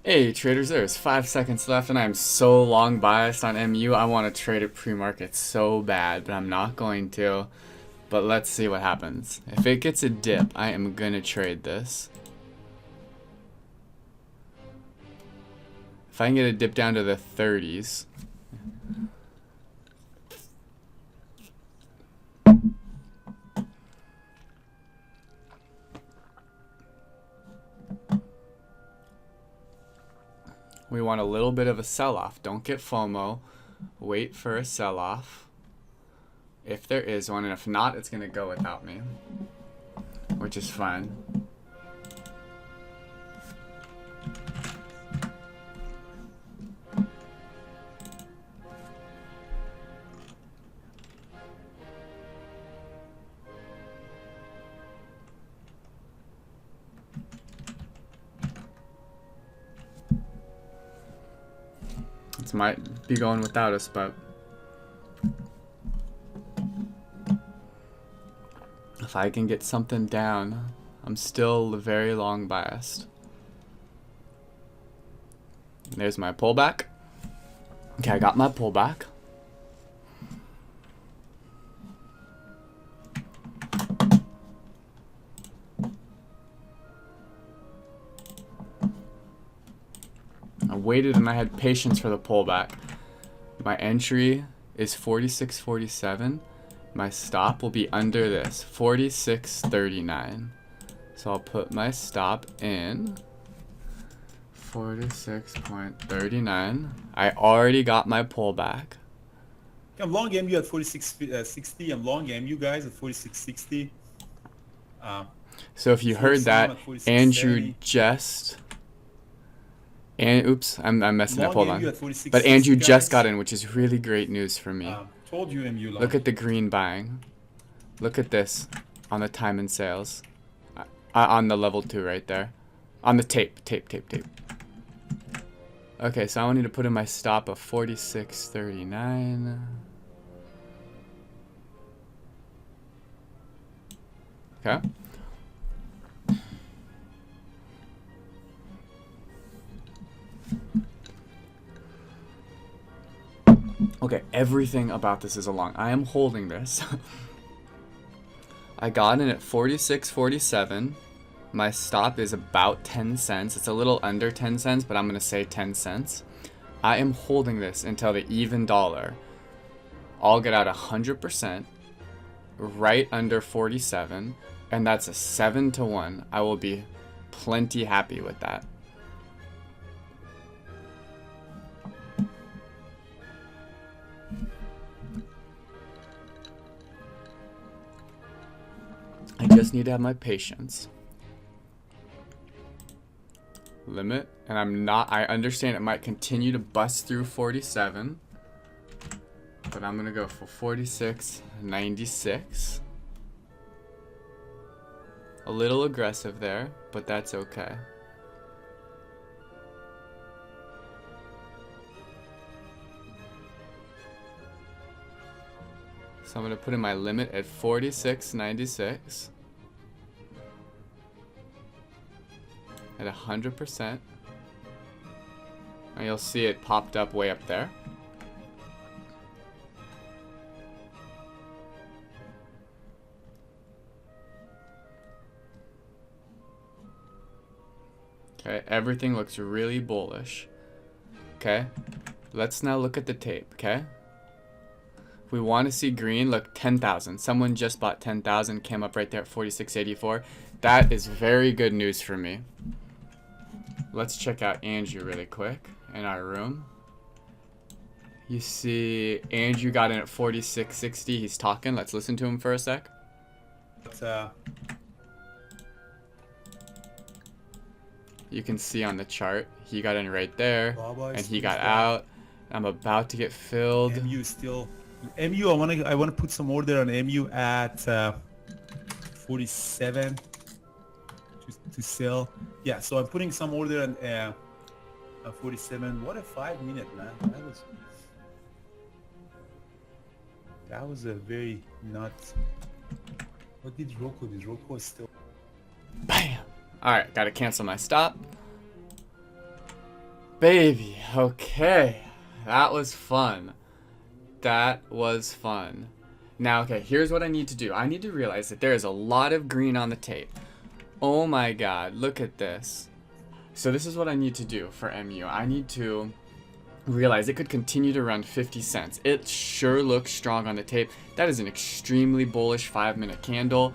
Hey traders, there's 5 seconds left and I'm so long biased on MU. I want to trade it pre-market so bad, but I'm not going to. But let's see what happens. If it gets a dip, I am going to trade this. If I can get a dip down to the 30s. We want a little bit of a sell-off. Don't get FOMO. Wait for a sell-off. If there is one, and if not, it's going to go without me. Which is fine. This might be going without us, but if I can get something down, I'm still very long biased. There's my pullback. Okay, I got my pullback. I waited and I had patience for the pullback. My entry is 46.47. My stop will be under this, 46.39. So I'll put my stop in 46.39. I already got my pullback. I'm long MU at 46.60. I'm long MU guys at 46.60. So if you heard that, Andrew just... And oops, I'm messing up. Hold on. But Andrew just got in, which is really great news for me. Told you MU long. Look at the green buying. Look at this on the time and sales. On the level 2 right there. On the tape. Okay, so I need to put in my stop of 46.39. Okay. Okay, everything about this is a long. I am holding this. I got in at 46.47. My stop is about 10 cents. It's a little under 10 cents, but I'm going to say 10 cents. I am holding this until the even dollar. I'll get out 100%, right under 47, and that's a 7-to-1. I will be plenty happy with that. I just need to have my patience. Limit, and I understand it might continue to bust through 47, but I'm gonna go for 46.96. A little aggressive there, but that's okay. So I'm gonna put in my limit at 46.96. At 100%. And you'll see it popped up way up there. Okay, everything looks really bullish. Okay, let's now look at the tape, okay? If we want to see green, look, 10,000. Someone just bought 10,000, came up right there at 46.84. That is very good news for me. Let's check out Andrew really quick in our room. You see Andrew got in at 46.60. He's talking. Let's listen to him for a sec. You can see on the chart, he got in right there, and he got out. I'm about to get filled. MU still. MU, I wanna put some order on MU at 47 to sell. Yeah, so I'm putting some order on 47. What a 5-minute, man. That was a very nuts. What did Rocco do? Rocco is still. Bam! Alright, gotta cancel my stop. baby. Okay. That was fun. That was fun. Now, okay, here's what I need to do. I need to realize that there is a lot of green on the tape. Oh my god, look at this. So this is what I need to do for MU. I need to realize it could continue to run 50 cents. It sure looks strong on the tape. That is an extremely bullish 5-minute candle.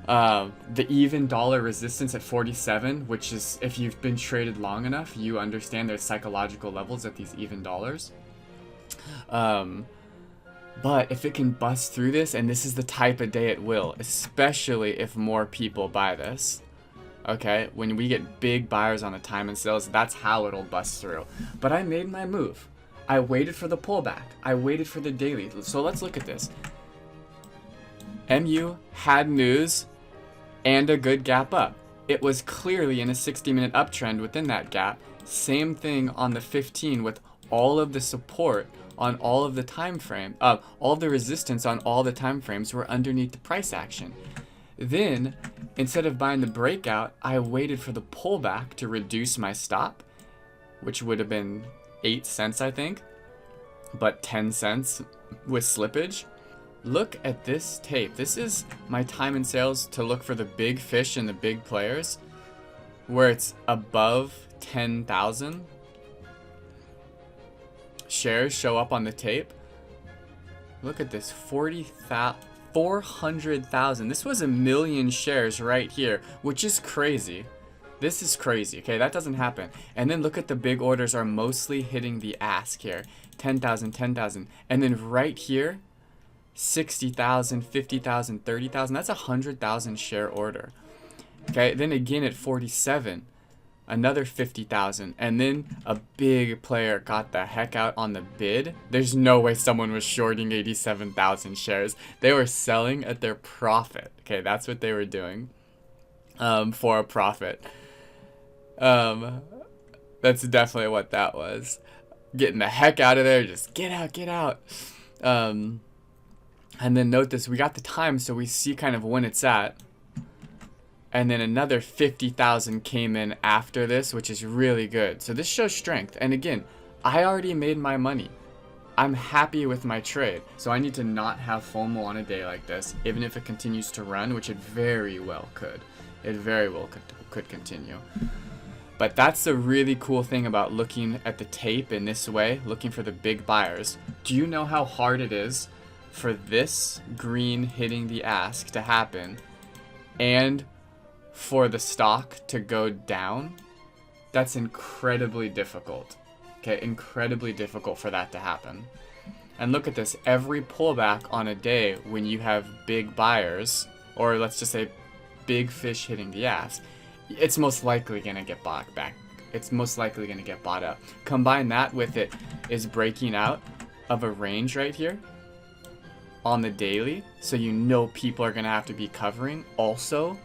The even dollar resistance at 47, which is, if you've been traded long enough, you understand there's psychological levels at these even dollars. But if it can bust through this, and this is the type of day it will, especially if more people buy this. Okay, when we get big buyers on the time and sales, that's how it'll bust through. But I made my move. I waited for the pullback. I waited for the daily. So let's look at this. MU had news and a good gap up. It was clearly in a 60-minute uptrend within that gap. Same thing on the 15 with all of the support on all of the time frame. All of the resistance on all the time frames were underneath the price action. Then, instead of buying the breakout, I waited for the pullback to reduce my stop, which would have been 8 cents, I think, but 10 cents with slippage. Look at this tape. This is my time and sales to look for the big fish and the big players, where it's above 10,000 shares show up on the tape. Look at this, 400,000. This was 1 million shares right here, which is crazy. This is crazy, okay? That doesn't happen. And then look at the big orders are mostly hitting the ask here. 10,000, 10,000. And then right here, 60,000, 50,000, 30,000. That's a 100,000 share order. Okay, then again at 47, another 50,000. And then a big player got the heck out on the bid. There's no way someone was shorting 87,000 shares. They were selling at their profit. Okay, that's what they were doing for a profit. That's definitely what that was. Getting the heck out of there. Just get out, get out. And then note this, we got the time, so we see kind of when it's at. And then another 50,000 came in after this, which is really good. So this shows strength. And again, I already made my money. I'm happy with my trade. So I need to not have FOMO on a day like this, even if it continues to run, which it very well could. It very well could continue. But that's the really cool thing about looking at the tape in this way, looking for the big buyers. Do you know how hard it is for this green hitting the ask to happen and for the stock to go down? That's incredibly difficult. Okay, incredibly difficult for that to happen. And look at this, every pullback on a day when you have big buyers, or let's just say big fish hitting the ask, it's most likely going to get bought back. It's most likely going to get bought up. Combine that with it is breaking out of a range right here on the daily, so you know people are going to have to be covering also.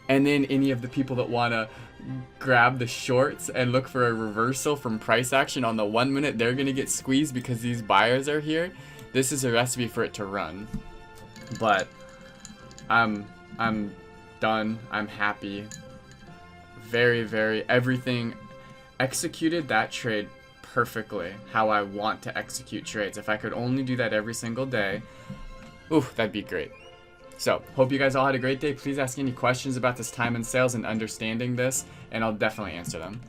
And then any of the people that want to grab the shorts and look for a reversal from price action on the 1 minute, they're going to get squeezed because these buyers are here. This is a recipe for it to run. But I'm done. I'm happy. Very, everything executed that trade perfectly how I want to execute trades. If I could only do that every single day, ooh, that'd be great. So, hope you guys all had a great day. Please ask any questions about this time and sales and understanding this, and I'll definitely answer them.